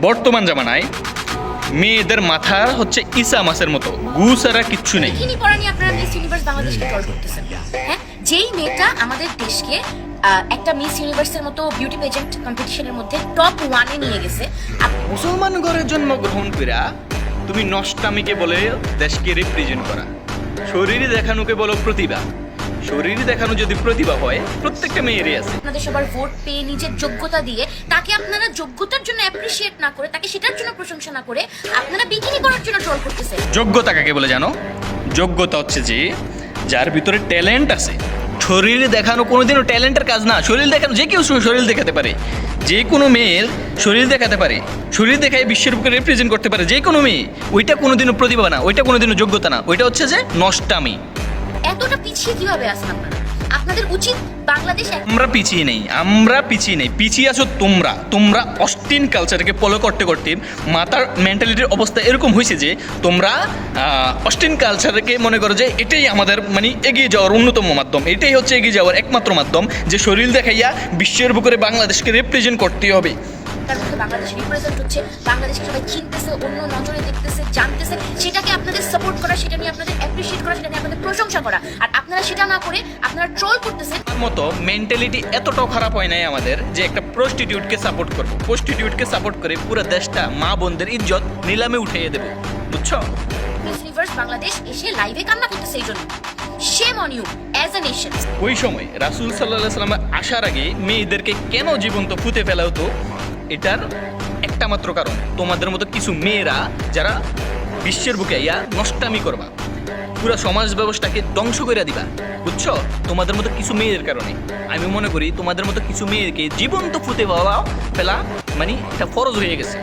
বর্তমান জামানায় মেয়েদের মাথা হচ্ছে ইসা মাছের মতো, গু ছাড়া কিচ্ছু নেই। বিকিনি পরা নিয়ে আপনারা মিস ইউনিভার্স বাংলাদেশকে ট্রল করতেছেন, হ্যাঁ? যেই মেয়েটা আমাদের দেশকে একটা মিস ইউনিভার্সের মতো বিউটি পেজেন্ট কম্পিটিশনের মধ্যে টপ 1-এ নিয়ে গেছে। মুসলমান ঘরে জন্মগ্রহণ করা তুমি নষ্টামিকে বলে দেশকে রিপ্রেজেন্ট করা, শরীরে দেখানোকে বলো প্রতিভা। শরীরে দেখানো যদি প্রতিভা হয়, প্রত্যেকটা মেয়েরই আছে। আপনাদের সবার ভোট পেয়ে নিজের যোগ্যতা দিয়ে তাকে আপনারা যোগ্যতার জন্য অ্যাপ্রিসিয়েট না করে, তাকে সেটার জন্য প্রশংসা না করে আপনারা বিকিনি পরার জন্য ট্রল করতেছেন। যোগ্যতা কাকে বলে জানো? যোগ্যতা হচ্ছে যে যার ভিতরে ট্যালেন্ট আছে। শরীরে দেখানো কোনোদিনও ট্যালেন্টের কাজ না। শরীর দেখানো, যে কেউ শরীর দেখাতে পারে, যে কোনো মেয়ের শরীর দেখাতে পারে, শরীর দেখায় বিশ্বের বুকে রিপ্রেজেন্ট করতে পারে যে কোনো মেয়ে। ওইটা কোনোদিনও প্রতিভা না, ওইটা কোনোদিনও যোগ্যতা না, ওইটা হচ্ছে যে নষ্টামি। এতটা পিছিয়ে কিভাবে আছেন আপনারা? আপনাদের উচিত বাংলাদেশ আমরা পিছিয়ে নেই, পিছিয়ে আছো তোমরা। তোমরা অস্টিন কালচারকে ফলো করতে করতে মাথার মেন্টালিটির অবস্থা এরকম হয়েছে যে তোমরা অস্টিন কালচারকে মনে করো যে এটাই আমাদের মানে এগিয়ে যাওয়ার অন্যতম মাধ্যম, এটাই হচ্ছে এগিয়ে যাওয়ার একমাত্র মাধ্যম, যে শরীর দেখাইয়া বিশ্বের বুকে বাংলাদেশকে রিপ্রেজেন্ট করতে হবে। তার মধ্যে বাংলাদেশ রিপ্রেজেন্ট হচ্ছে, বাংলাদেশকে সবাই চিনতেছে, অন্য নজরে দেখতেছে, জানতেছে, সেটাকে আপনাদের সাপোর্ট করা, সেটা নিয়ে আপনাদের অ্যাপ্রিসিয়েট করা, সেটা নিয়ে আপনাদের প্রশংসা করা। আর আপনারা সেটা না করে আপনারা ট্রল করতেছেন। আমার মতো মেন্টালিটি এতটাও খারাপ হয় নাই আমাদের যে একটা প্রস্টিটিউটকে সাপোর্ট করবো। প্রস্টিটিউটকে সাপোর্ট করে পুরো দেশটা, মা বোনদের ইজ্জত নিলামে উঠিয়ে দেবো, বুঝছো? মিস ইউনিভার্স বাংলাদেশ এসে লাইভে কান্না করতেছে এই জন্য। Shame on you as a nation. ওই সময় রাসূল সাল্লাল্লাহু আলাইহি ওয়াসাল্লাম আসার আগে মেয়েদেরকে কেন জীবন্ত পুঁতে ফেলা হতো, এটার একটা মাত্র কারণ, তোমাদের মতো কিছু মেয়েরা যারা বিশ্বের বুকে ইয়া নষ্টামি করবা, পুরো সমাজ ব্যবস্থাকে ধ্বংস করে দিবা, বুঝছো? তোমাদের মতো কিছু মেয়েদের কারণে আমি মনে করি তোমাদের মতো কিছু মেয়েকে জীবন্ত পুঁতে ফেলা মানে এটা ফরজ হয়ে গেছে।